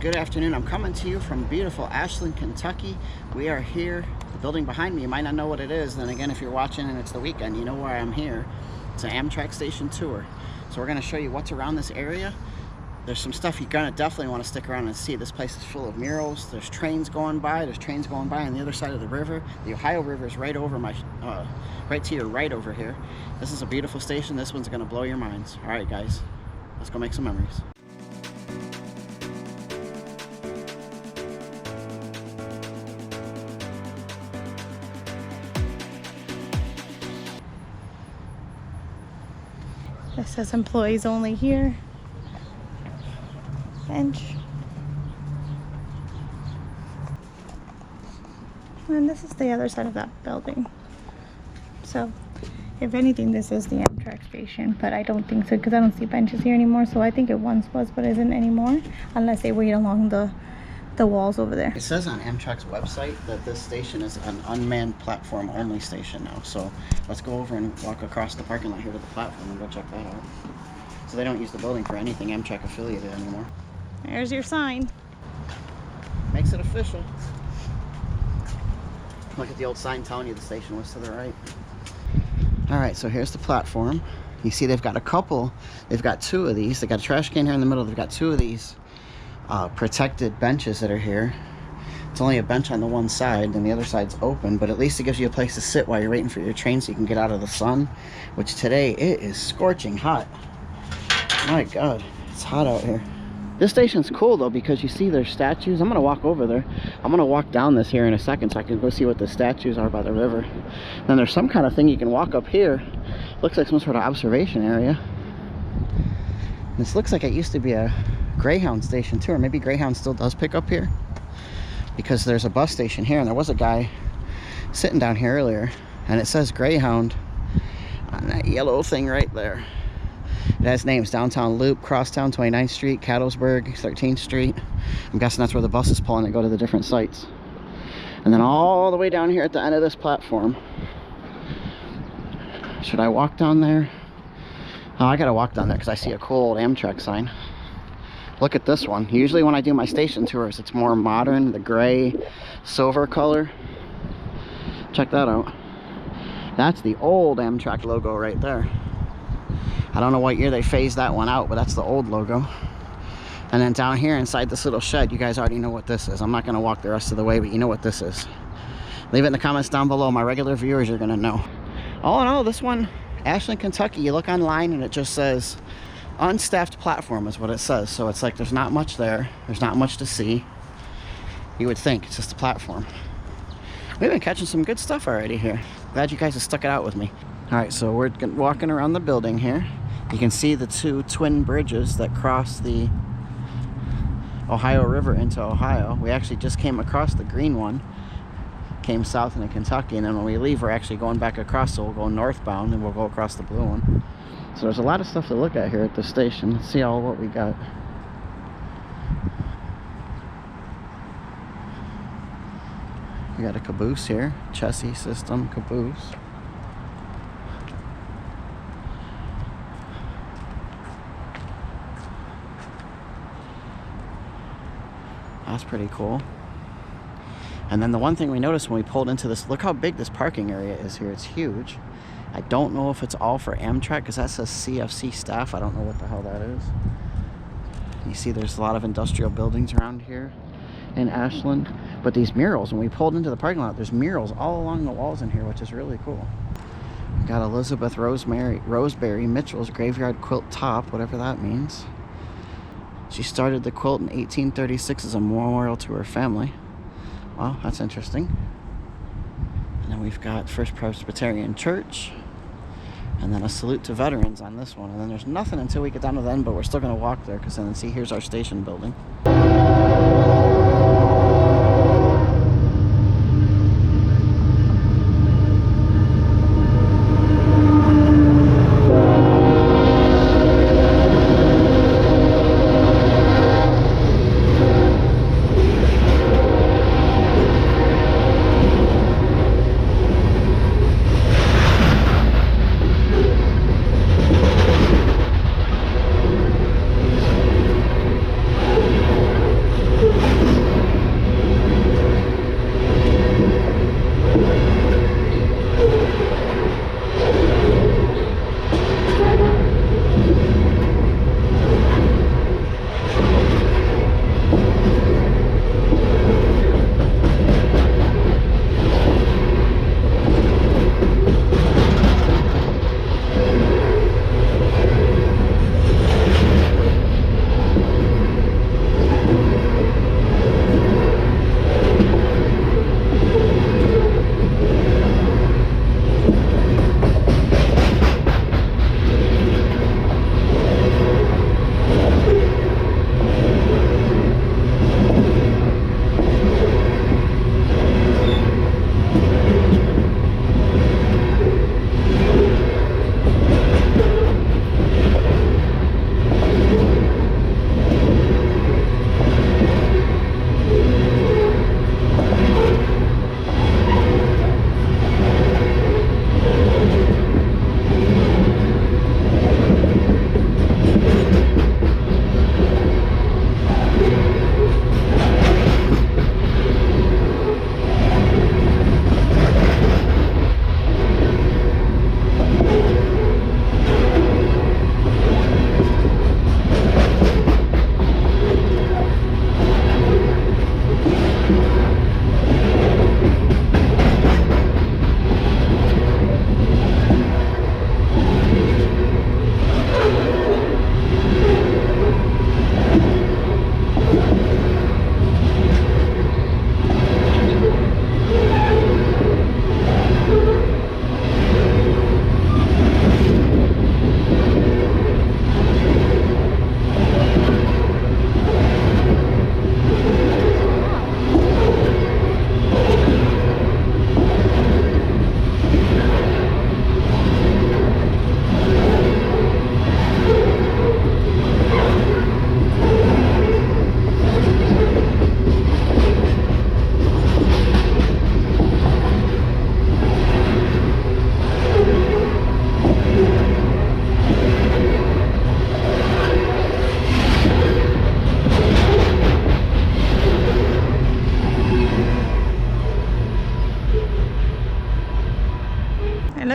Good afternoon. I'm coming to you from beautiful Ashland, Kentucky. We are here. The building behind me, you might not know what it is. Then again, if you're watching and it's the weekend, you know why I'm here. It's an Amtrak station tour. So we're going to show you what's around this area. There's some stuff you're going to definitely want to stick around and see. This place is full of murals. There's trains going by. There's trains going by on the other side of the river. The Ohio River is right over my, right to your right over here. This is a beautiful station. This one's going to blow your minds. All right, guys, let's go make some memories. It says employees only here. Bench. And this is the other side of that building. So, if anything, this is the Amtrak station, but I don't think so because I don't see benches here anymore. So I think it once was, but isn't anymore, unless they wait along the walls over there. It says on Amtrak's website that this station is an unmanned platform only station now. So let's go over and walk across the parking lot here to the platform and go check that out. So they don't use the building for anything Amtrak affiliated anymore. There's your sign. Makes it official. Look at the old sign telling you the station was to the right. All right, so here's the platform. You see they've got a couple, they've got two of these. They got a trash can here in the middle. They've got two of these protected benches that are here. It's only a bench on the one side and the other side's open, but at least it gives you a place to sit while you're waiting for your train so you can get out of the sun, which today it is scorching hot. My God, it's hot out here. This station's cool though because you see there's statues. I'm gonna walk over there. I'm gonna walk down this here in a second so I can go see what the statues are by the river. Then there's some kind of thing you can walk up here. Looks like some sort of observation area. This looks like it used to be a Greyhound station too, or maybe Greyhound still does pick up here because there's a bus station here and there was a guy sitting down here earlier and it says Greyhound on that yellow thing right there. It has names: Downtown Loop, Crosstown, 29th Street, Cattlesburg, 13th Street. I'm guessing that's where the buses pull in and go to the different sites. And then all the way down here at the end of this platform. Should I walk down there? Oh, I gotta walk down there because I see a cool old Amtrak sign. Look at this one. Usually when I do my station tours, it's more modern, the gray, silver color. Check that out. That's the old Amtrak logo right there. I don't know what year they phased that one out, but that's the old logo. And then down here inside this little shed, you guys already know what this is. I'm not gonna walk the rest of the way, but you know what this is. Leave it in the comments down below. My regular viewers are gonna know. All in all, this one, Ashland, Kentucky, you look online and it just says unstaffed platform is what it says. So it's like there's not much there. There's not much to see. You would think it's just a platform. We've been catching some good stuff already here. Glad you guys have stuck it out with me. All right, so we're walking around the building here. You can see the two twin bridges that cross the Ohio River into Ohio. We actually just came across the green one, came south into Kentucky, and then when we leave, we're actually going back across, so we'll go northbound and we'll go across the blue one. So there's a lot of stuff to look at here at the station. Let's see all what we got. We got a caboose here, chassis system caboose. That's pretty cool. And then the one thing we noticed when we pulled into this, look how big this parking area is here. It's huge. I don't know if it's all for Amtrak because that says CFC staff. I don't know what the hell that is. You see there's a lot of industrial buildings around here in Ashland. But these murals, when we pulled into the parking lot, there's murals all along the walls in here, which is really cool. We got Elizabeth Roseberry Mitchell's Graveyard Quilt Top, whatever that means. She started the quilt in 1836 as a memorial to her family. Wow, that's interesting. And then we've got First Presbyterian Church. And then a salute to veterans on this one. And then there's nothing until we get down to the end, but we're still going to walk there because then see, here's our station building.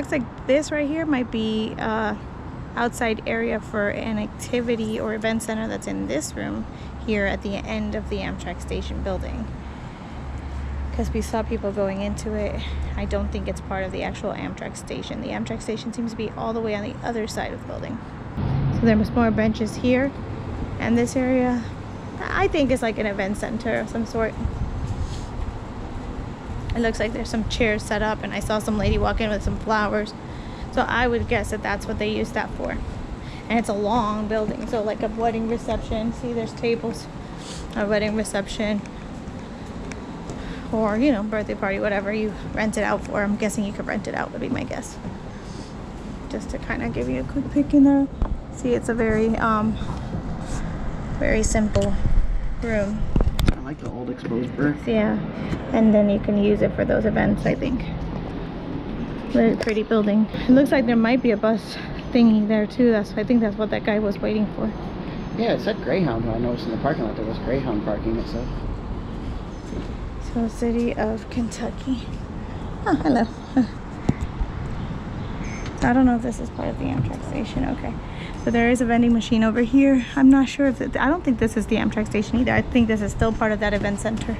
looks like this right here might be outside area for an activity or event center that's in this room here at the end of the Amtrak station building, because we saw people going into it. I don't think it's part of the actual Amtrak station. The Amtrak station seems to be all the way on the other side of the building. So there's more benches here, and this area I think is like an event center of some sort. It looks like there's some chairs set up, and I saw some lady walk in with some flowers. So I would guess that that's what they use that for. And it's a long building, so like a wedding reception. See, there's tables, a wedding reception, or, you know, birthday party, whatever you rent it out for. I'm guessing you could rent it out, would be my guess. Just to kind of give you a quick peek in there. See, it's a very simple room. I like the old exposed brick. Yeah, and then you can use it for those events, I think. Very pretty building. It looks like there might be a bus thingy there too. I think that's what that guy was waiting for. Yeah, it said Greyhound. I noticed in the parking lot there was Greyhound parking, it said. So, City of Kentucky. Oh, hello. I don't know if this is part of the Amtrak station. Okay. So there is a vending machine over here. I'm not sure if I don't think this is the Amtrak station either. I think this is still part of that event center.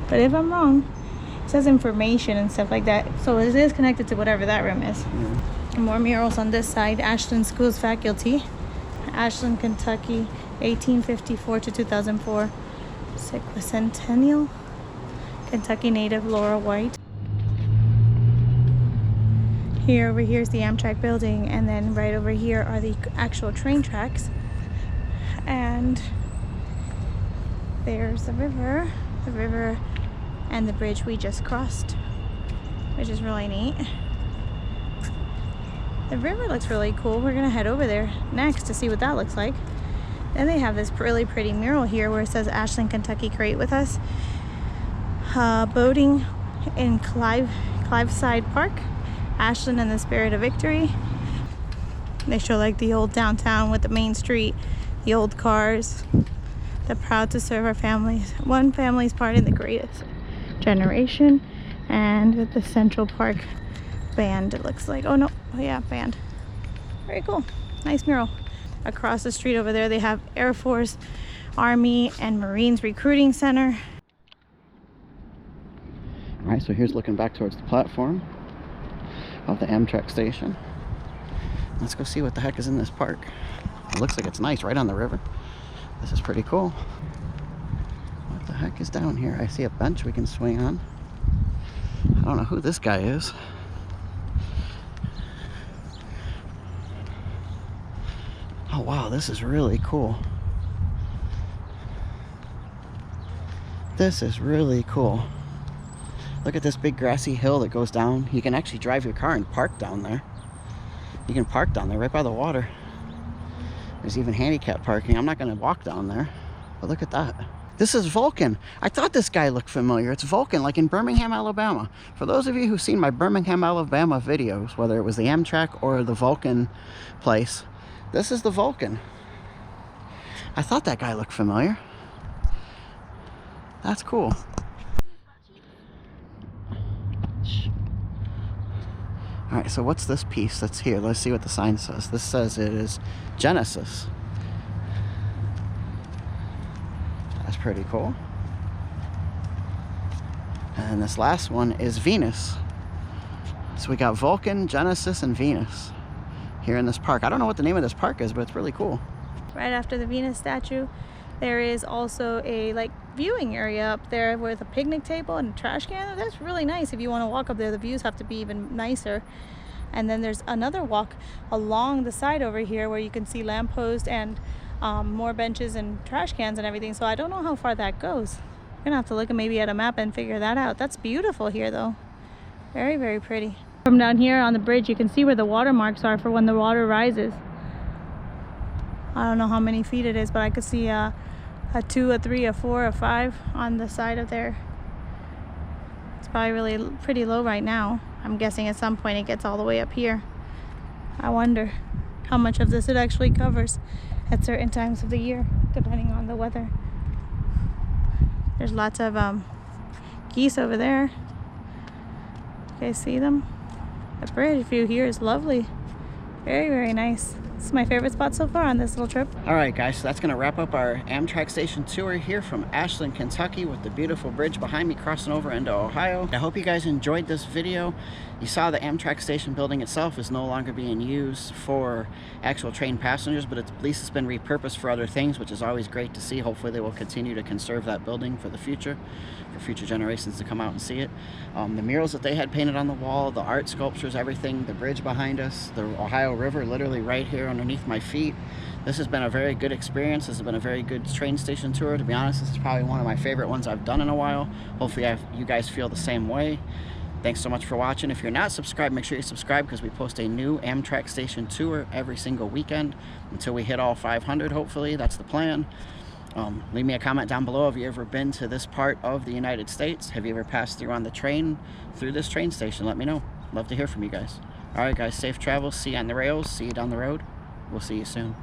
But if I'm wrong, it says information and stuff like that. So it is connected to whatever that room is. And more murals on this side. Ashland Schools Faculty. Ashland, Kentucky, 1854 to 2004. Sesquicentennial. Kentucky native Laura White. Here, over here is the Amtrak building, and then right over here are the actual train tracks. And there's the river and the bridge we just crossed, which is really neat. The river looks really cool. We're gonna head over there next to see what that looks like. Then they have this really pretty mural here where it says Ashland, Kentucky, create with us. Boating in Cliveside Park, Ashland and the Spirit of Victory. They show like the old downtown with the main street, the old cars, the proud to serve our families. One family's part in the greatest generation, and with the Central Park band, it looks like. Oh no, oh yeah, band. Very cool, nice mural. Across the street over there they have Air Force, Army, and Marines Recruiting Center. All right, so here's looking back towards the platform of the Amtrak station. Let's go see what the heck is in this park. It looks like it's nice, right on the river. This is pretty cool. What the heck is down here? I see a bench we can swing on. I don't know who this guy is. Oh wow, this is really cool. This is really cool. Look at this big grassy hill that goes down. You can actually drive your car and park down there. You can park down there right by the water. There's even handicap parking. I'm not going to walk down there, but look at that. This is Vulcan. I thought this guy looked familiar. It's Vulcan, like in Birmingham, Alabama. For those of you who've seen my Birmingham, Alabama videos, whether it was the Amtrak or the Vulcan place, this is the Vulcan. I thought that guy looked familiar. That's cool. All right, so what's this piece that's here? Let's see what the sign says. This says it is Genesis. That's pretty cool. And this last one is Venus. So we got Vulcan, Genesis, and Venus here in this park. I don't know what the name of this park is, but it's really cool. Right after the Venus statue, there is also a viewing area up there with a picnic table and a trash can. That's really nice. If you want to walk up there, the views have to be even nicer. And then there's another walk along the side over here where you can see lampposts and more benches and trash cans and everything. So I don't know how far that goes. We're gonna have to look maybe at a map and figure that out. That's beautiful here though. Very, very pretty. From down here on the bridge, you can see where the water marks are for when the water rises. I don't know how many feet it is, but I could see a 2, a 3, a 4, a 5 on the side of there. It's probably really pretty low right now. I'm guessing at some point it gets all the way up here. I wonder how much of this it actually covers at certain times of the year, depending on the weather. There's lots of geese over there. You guys see them? The bridge view here is lovely. Very, very nice. This is my favorite spot so far on this little trip. All right, guys, so that's going to wrap up our Amtrak station tour here from Ashland, Kentucky, with the beautiful bridge behind me crossing over into Ohio. I hope you guys enjoyed this video. You saw the Amtrak station building itself is no longer being used for actual train passengers, but at least it's been repurposed for other things, which is always great to see. Hopefully they will continue to conserve that building for the future, for future generations to come out and see it. The murals that they had painted on the wall, the art sculptures, everything, the bridge behind us, the Ohio River literally right here underneath my feet. This has been a very good experience. This has been a very good train station tour. To be honest, this is probably one of my favorite ones I've done in a while. Hopefully you guys feel the same way. Thanks so much for watching. If you're not subscribed, make sure you subscribe, because we post a new Amtrak station tour every single weekend until we hit all 500, hopefully. That's the plan. Leave me a comment down below. Have you ever been to this part of the United States? Have you ever passed through on the train through this train station? Let me know. Love to hear from you guys. All right, guys, safe travels. See you on the rails. See you down the road. We'll see you soon.